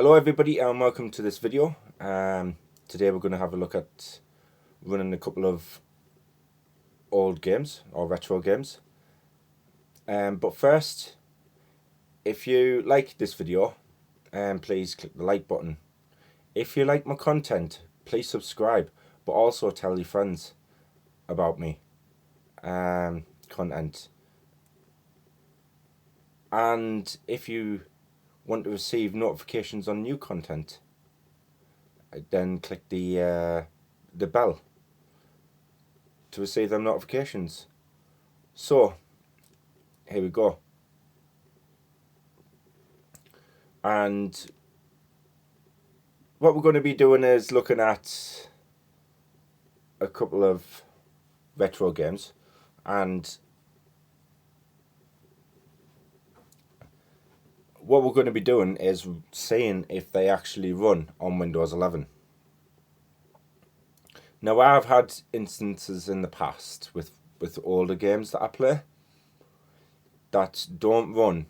Hello everybody and welcome to this video. Today we're going to have a look at running a couple of old games or retro games. But first, if you like this video, please click the like button. If you like my content, please subscribe, but also tell your friends about me content. And if you want to receive notifications on new content, then click the bell to receive them notifications. So here we go. And what we're going to be doing is looking at a couple of retro games, and what we're going to be doing is seeing if they actually run on Windows 11. Now, I've had instances in the past with older games that I play that don't run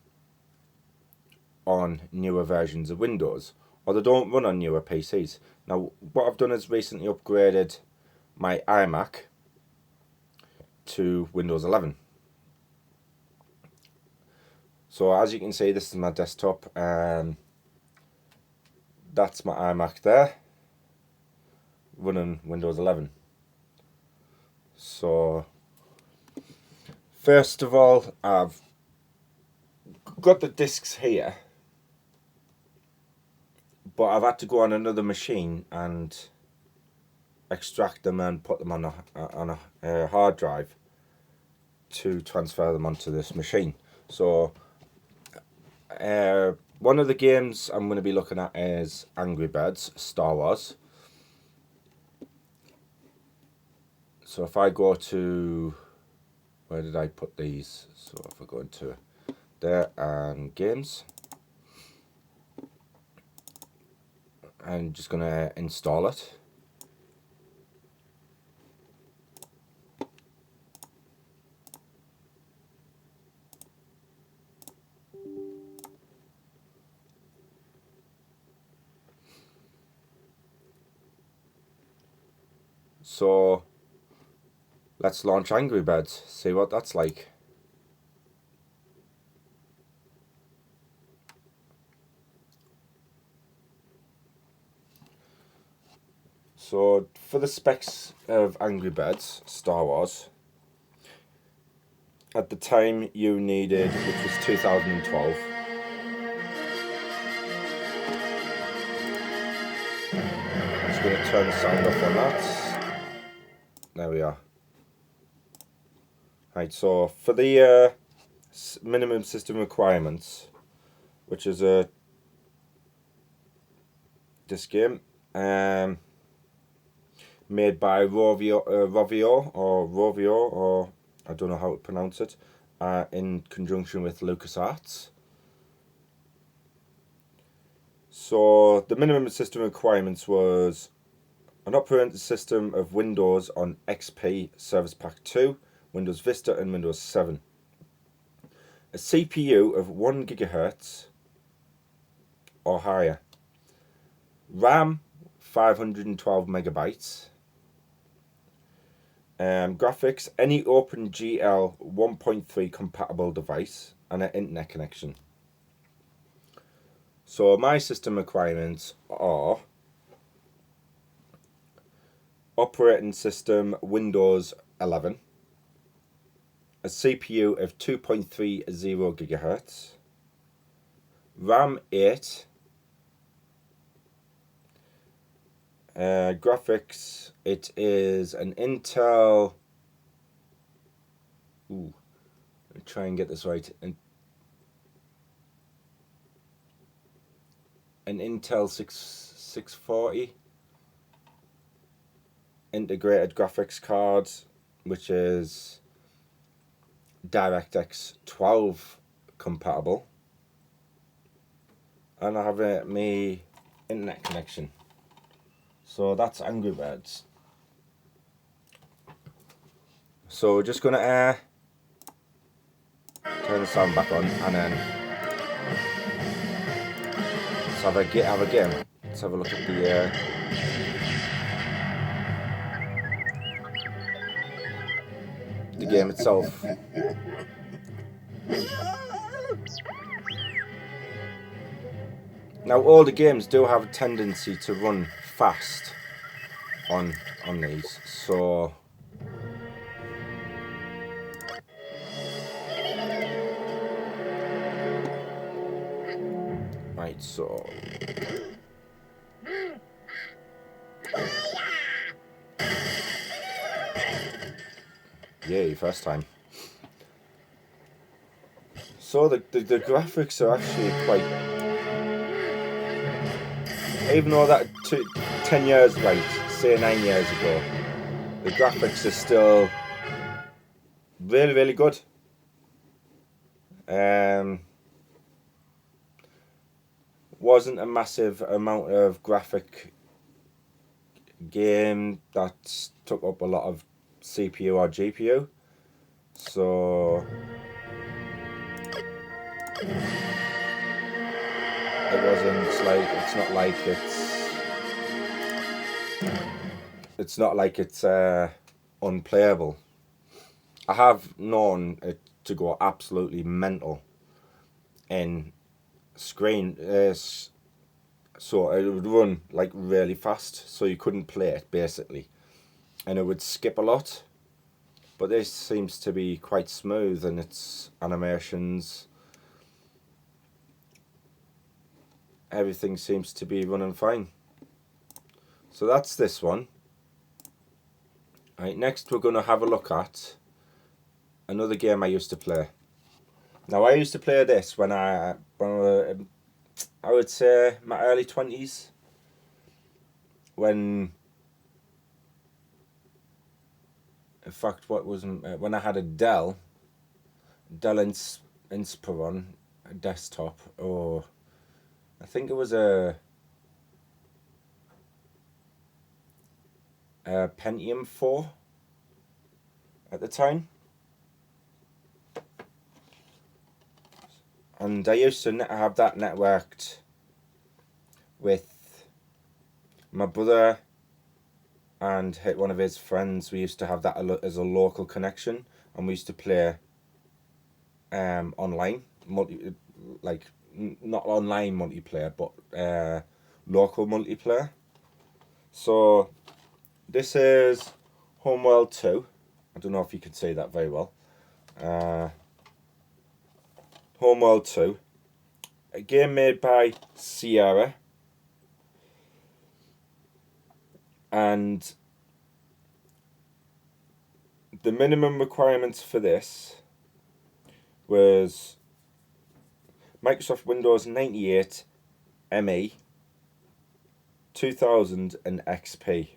on newer versions of Windows, or they don't run on newer PCs. Now, what I've done is recently upgraded my iMac to Windows 11. So as you can see, this is my desktop, and that's my iMac there, running Windows 11. So first of all, I've got the discs here, but I've had to go on another machine and extract them and put them on a hard drive to transfer them onto this machine. So one of the games I'm going to be looking at is Angry Birds Star Wars. So if I go to, where did I put these? So if I go into there and games, I'm just going to install it. So let's launch Angry Birds, see what that's like. So for the specs of Angry Birds Star Wars, at the time you needed, which was 2012, I'm just going to turn the sound off on that. There we are. Right, so for the minimum system requirements, which is this game, made by ROVIO, or I don't know how to pronounce it, in conjunction with LucasArts. So the minimum system requirements was an operating system of Windows on XP Service Pack 2, Windows Vista and Windows 7. A CPU of 1 GHz or higher. RAM 512 megabytes. Graphics, any OpenGL 1.3 compatible device and an internet connection. So my system requirements are operating system Windows 11, a CPU of 2.30 GHz, RAM 8, graphics, it is an Intel, let me try and get this right, an Intel 640 integrated graphics card, which is DirectX 12 compatible, and I have my internet connection. So that's Angry Birds. So we're just gonna turn the sound back on, and then have a game. Let's have a look at the game itself. Now, all the games do have a tendency to run fast on these, so right, so yay, first time. So the graphics are actually quite, even though that 10 years, right, say 9 years ago, the graphics are still really, really good. Wasn't a massive amount of graphic game that took up a lot of CPU or GPU, so it wasn't like, it's not like it's unplayable. I have known it to go absolutely mental in screen, so it would run like really fast, so you couldn't play it basically, and it would skip a lot. But this seems to be quite smooth in its animations. Everything seems to be running fine. So that's this one. Right, next we're going to have a look at another game I used to play. Now, I used to play this when I would say my early 20s, when, in fact, when I had a Dell Inspiron desktop, or I think it was a Pentium 4 at the time. And I used to have that networked with my brother and one of his friends. We used to have that as a local connection, and we used to play online, like not online multiplayer, but local multiplayer. So this is Homeworld 2. I don't know if you can see that very well. Homeworld 2, a game made by Sierra, and the minimum requirements for this was Microsoft Windows 98 ME 2000 and XP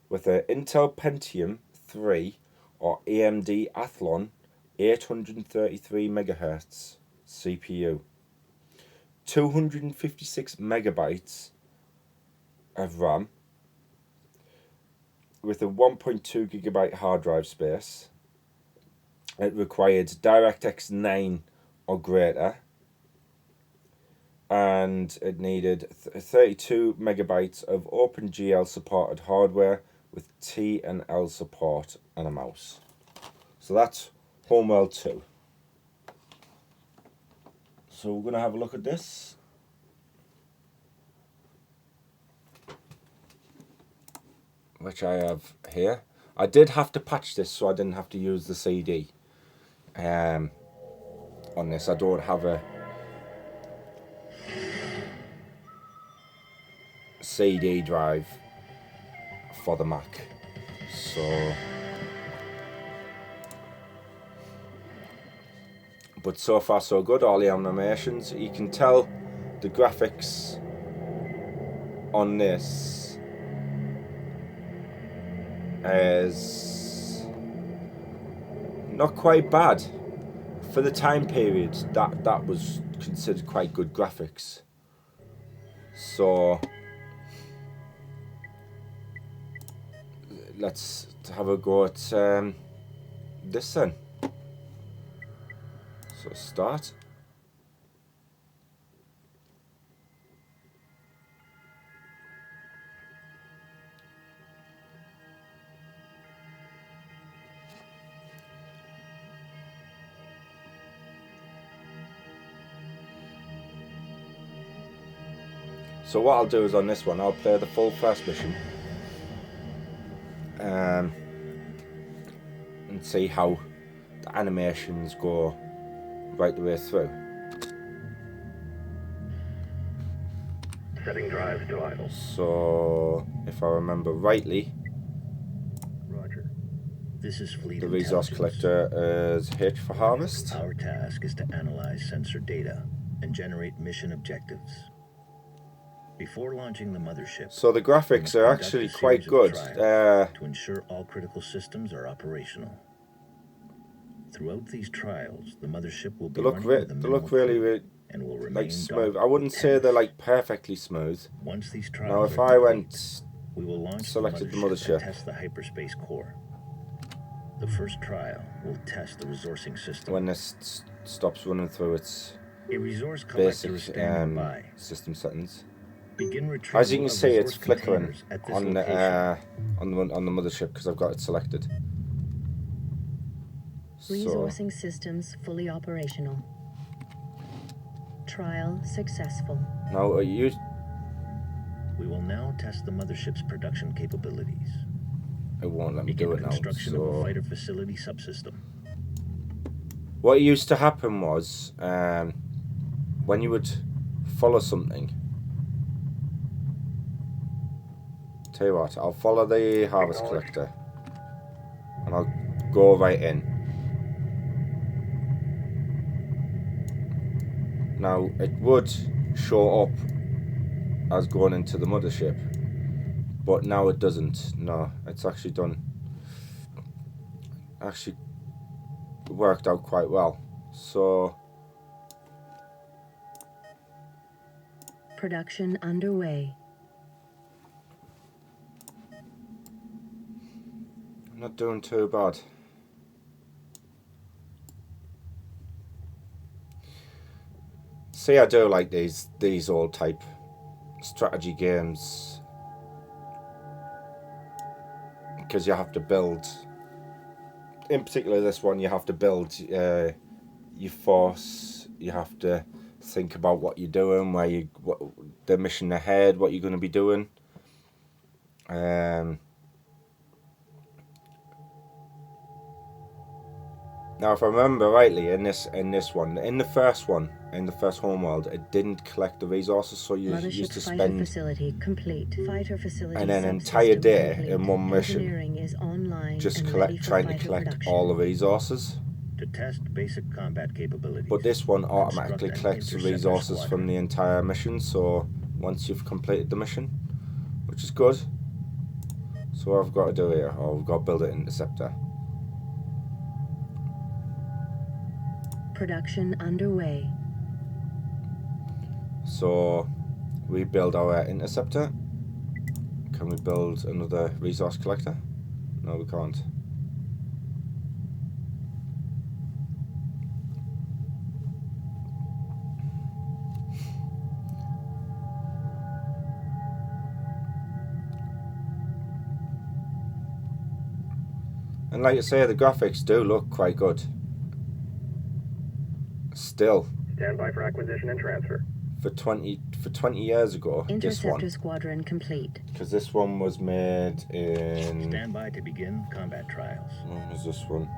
with an Intel Pentium 3 or AMD Athlon 833 MHz CPU, 256 megabytes of RAM with a 1.2 gigabyte hard drive space. It required DirectX 9 or greater, and it needed 32 megabytes of OpenGL supported hardware with T and L support and a mouse. So that's Homeworld 2. So we're going to have a look at this. Which I have here. I did have to patch this so I didn't have to use the CD on this. I don't have a CD drive for the Mac, so but so far so good. All the animations, you can tell the graphics on this is not quite bad for the time period. That was considered quite good graphics. So let's have a go at this then. So start. So what I'll do is on this one, I'll play the full first mission. And see how the animations go right the way through. Setting drives to idle. So, if I remember rightly, Roger. This is fleet the resource collector is H for harvest. Our task is to analyze sensor data and generate mission objectives. Before launching the mothership, So the graphics are actually quite good. To ensure all critical systems are operational. Throughout these trials, the mothership will be they look really and will remain like smooth. I wouldn't say they're like perfectly smooth. Once these trials Now, if are I complete, we will launch selected the mothership and test the hyperspace core. The first trial will test the resourcing system. when this stops running through its A resource collector is basic standing by. system settings. Begin retrieval As you can of see, it's resource flickering containers at this on location. on the mothership because I've got it selected. So, Resourcing systems fully operational. Trial successful. now We will now test the mothership's production capabilities. it won't let me Begin do it now. construction of a So fighter facility subsystem. what used to happen was when you would follow something. Tell you what, I'll follow the harvest collector and I'll go right in. Now it would show up as going into the mothership, but now it doesn't. No, it's actually done. Actually worked out quite well. So Production underway. not doing too bad. See, I do like these old type strategy games because you have to build. In particular, this one you have to build your force. You have to think about what you're doing, what the mission ahead, what you're going to be doing. Now, if I remember rightly, in the first Homeworld, it didn't collect the resources, so you used to spend facility complete. Fighter facility an entire day complete. in one mission Is online just and trying to collect production. all the resources. To test basic combat capabilities. But this one automatically collects the resources from the entire mission, so once you've completed the mission, which is good. So what I've got to do here, I've got to build an interceptor. Production underway. So we build our interceptor. Can we build another resource collector? No, we can't. And like I say, the graphics do look quite good. Still. Stand by for acquisition and transfer. For 20 years ago, Interceptor squadron complete. Because this one was made in. Stand by to begin combat trials. When was this one?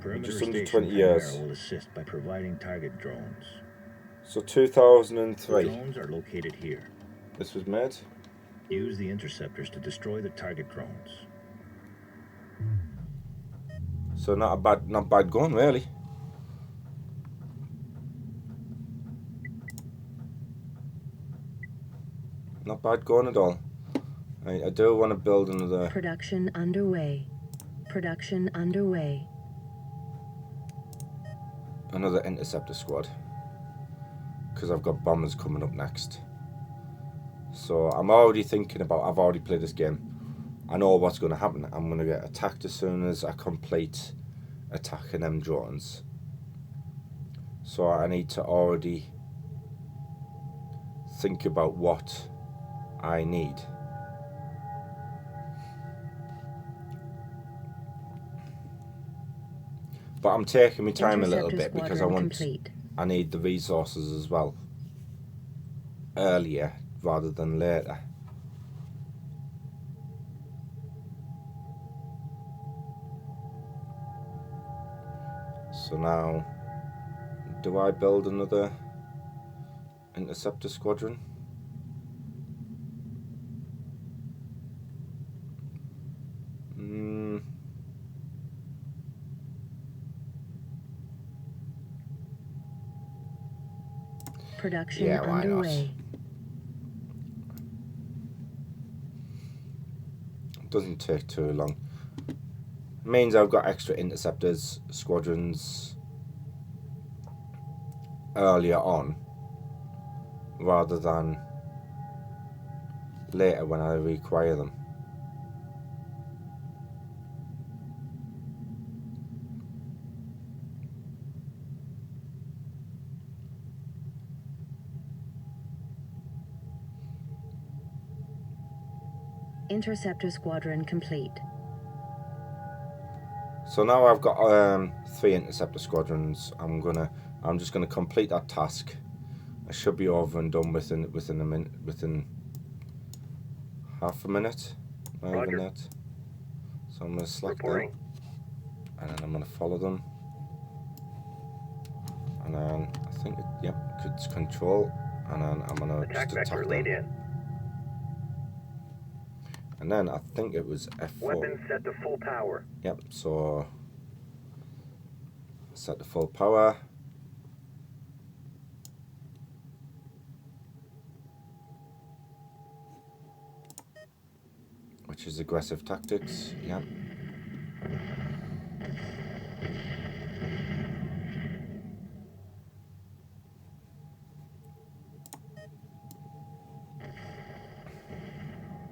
Perimeter Just under Station 20 years. will assist by providing target drones. So 2003. The drones are located here. This was made. Use the interceptors to destroy the target drones. So not bad going really. Not bad going at all. I do want to build another. Production underway. Production underway. Another interceptor squad. Because I've got bombers coming up next. So I'm already thinking about. I've already played this game. I know what's going to happen. I'm going to get attacked as soon as I complete attacking them drones. So I need to already think about what I need. But I'm taking my time a little bit because I need the resources as well. earlier rather than later. So now, do I build another interceptor squadron? Production Yeah, why underway. not? Doesn't take too long. Means I've got extra interceptors squadrons earlier on rather than later when I require them. Interceptor squadron complete. So now I've got 3 interceptor squadrons. I'm just gonna complete that task. I should be over and done within a minute, within half a minute, not even that. So I'm gonna select them, and then I'm gonna follow them, and then I think it's control, and then I'm gonna just attack them. And then I think it was F4. Weapons set to full power. Yep, so set to full power. Which is aggressive tactics, yep.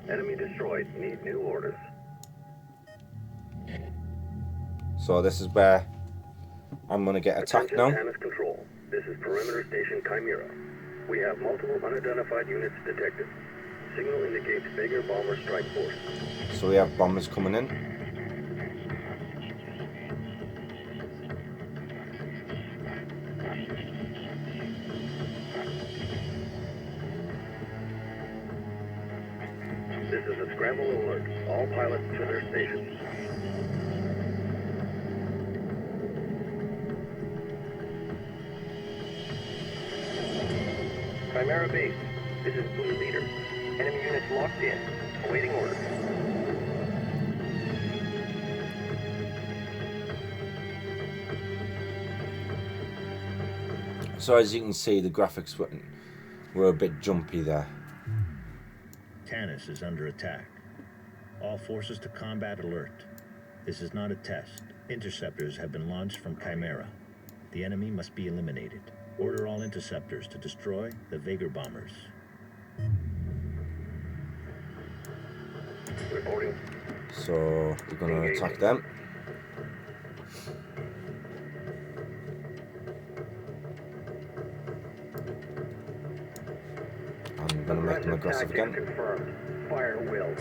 Enemy destroyed. Need new orders. So this is where I'm going to get attacked now. Attention, Tannis Control. This is Perimeter Station Chimera. We have multiple unidentified units detected. Signal indicates bigger bomber strike force. So we have bombers coming in. This is a scramble alert. All pilots to their stations. Chimera Base. This is Blue Leader. Enemy units locked in. Awaiting orders. So as you can see, the graphics were a bit jumpy there. Tannis is under attack. All forces to combat alert. This is not a test. Interceptors have been launched from Chimera. The enemy must be eliminated. Order all interceptors to destroy the Vega bombers. Reporting. So we're going to attack them. I'm going to make them aggressive again. Confirmed. Fire will.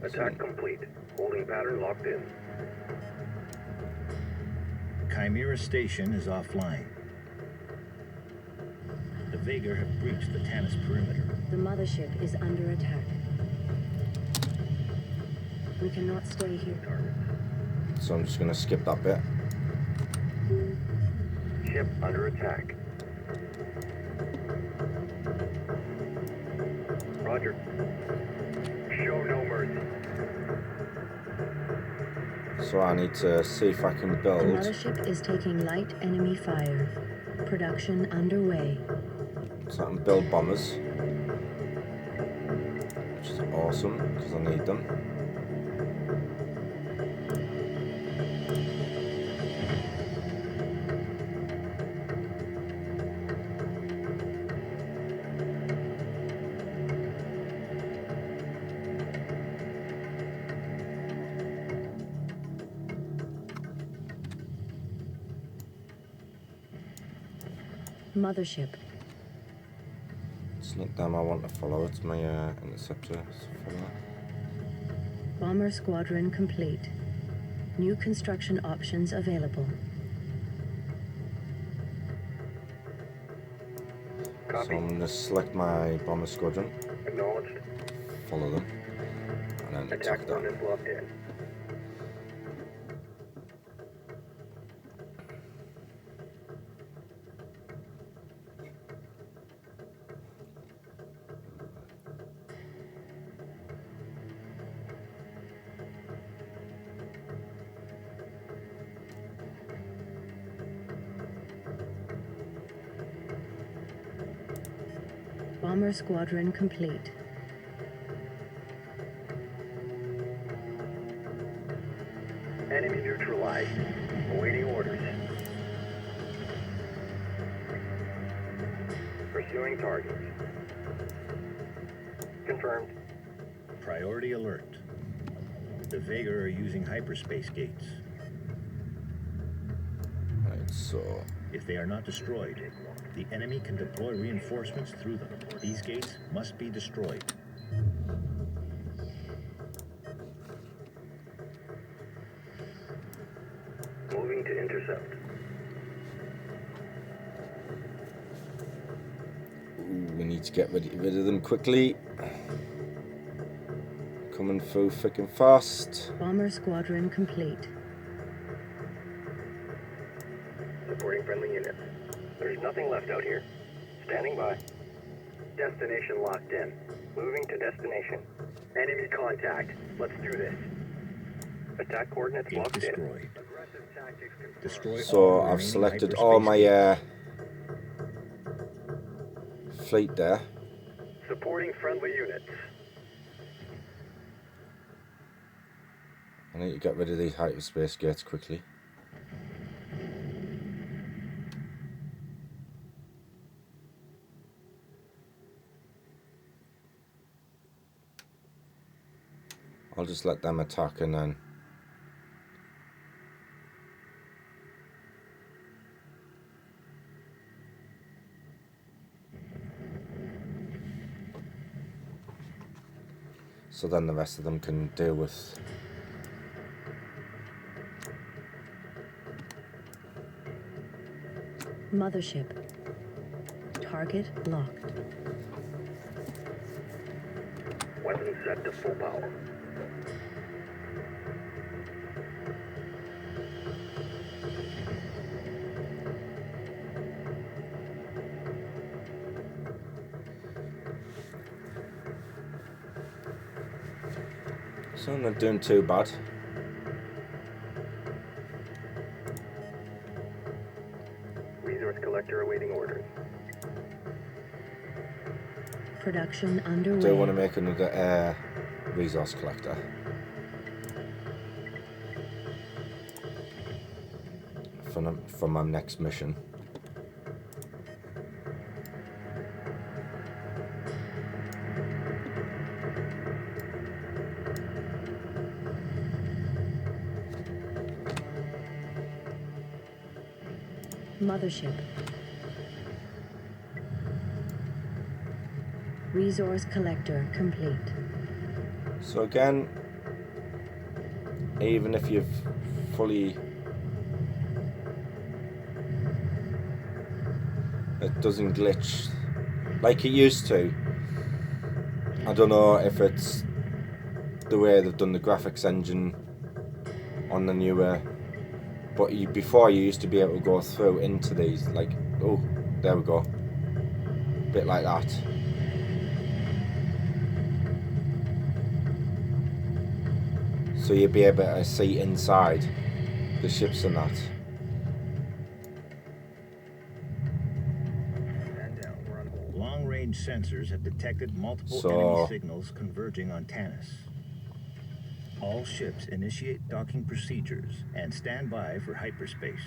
Attack complete. Holding pattern locked in. Chimera Station is offline. The Vega have breached the Tannis perimeter. The mothership is under attack. We cannot stay here. So I'm just going to skip that bit. Ship under attack. Roger. Show no mercy. So I need to see if I can The build. mothership is taking light enemy fire. Production underway. So I can build bombers. Which is awesome, because I need them. Mothership. It's not them I want to follow, it's my interceptor to follow. Bomber squadron complete. New construction options available. So I'm going to select my bomber squadron, Acknowledged. follow them, and then attack Attack them. one is locked in. Bomber squadron complete. Enemy neutralized. Awaiting orders. Pursuing targets. Confirmed. Priority alert. The Vega are using hyperspace gates. Right, so If they are not destroyed, the enemy can deploy reinforcements through them. These gates must be destroyed. Moving to intercept. we need to get rid of them quickly. Coming through thick and fast. Bomber squadron complete. Supporting friendly units. There's nothing left out here. Standing by. Destination locked in. Moving to destination. Enemy contact. Let's do this. Attack coordinates Gate locked in. destroyed. Aggressive tactics confirmed. Destroy So all I've remaining selected all my hyperspace fleet there. Supporting friendly units. I need to get rid of these hyperspace gates quickly. I'll just let them attack and then so then the rest of them can deal with Mothership. Target locked. Weapons set to full power. so I'm not doing too bad. Resource collector awaiting orders. Production I underway. do want to make another resource collector. For my next mission. Mothership. Resource collector complete. So again, even if you've fully, it doesn't glitch like it used to. I don't know if it's the way they've done the graphics engine on the newer, but before you used to be able to go through into these, like, oh, there we go, bit like that. So you'd be able to see inside the ships and that. Stand down. We're on hold. Long-range sensors have detected multiple So- enemy signals converging on Tanis. All ships initiate docking procedures and stand by for hyperspace.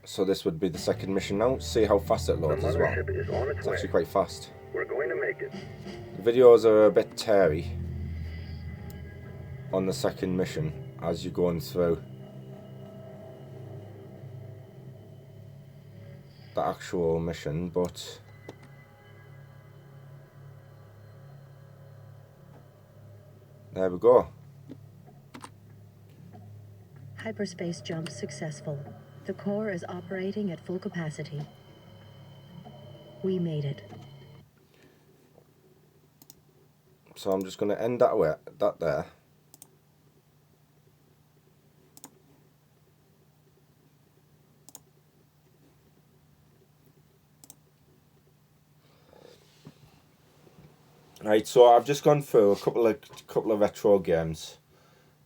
So this would be the second mission now. See how fast it The loads as well. mothership is on its It's way. actually quite fast. We're going to make it. The videos are a bit teary on the second mission as you're going through the actual mission, but there we go. Hyperspace jump successful. The core is operating at full capacity. We made it. So I'm just going to end that there. Right, so I've just gone through a couple of retro games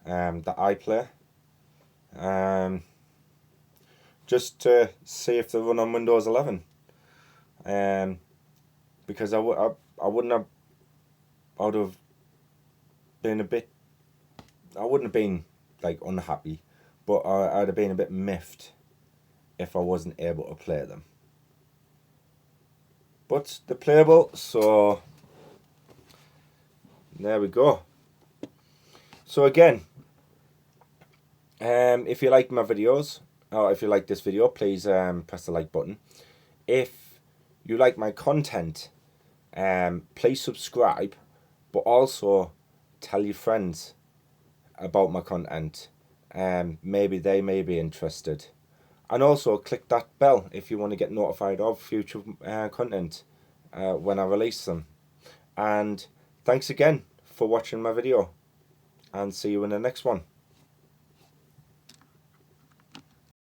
that I play, just to see if they run on Windows 11. Because I wouldn't have. I would have been a bit. I wouldn't have been like unhappy, but I'd have been a bit miffed if I wasn't able to play them. But they're playable, so there we go. So again, if you like my videos, or if you like this video, please press the like button. If you like my content, please subscribe, but also tell your friends about my content. Maybe they may be interested. And also click that bell if you want to get notified of future content when I release them. And thanks again for watching my video, and see you in the next one.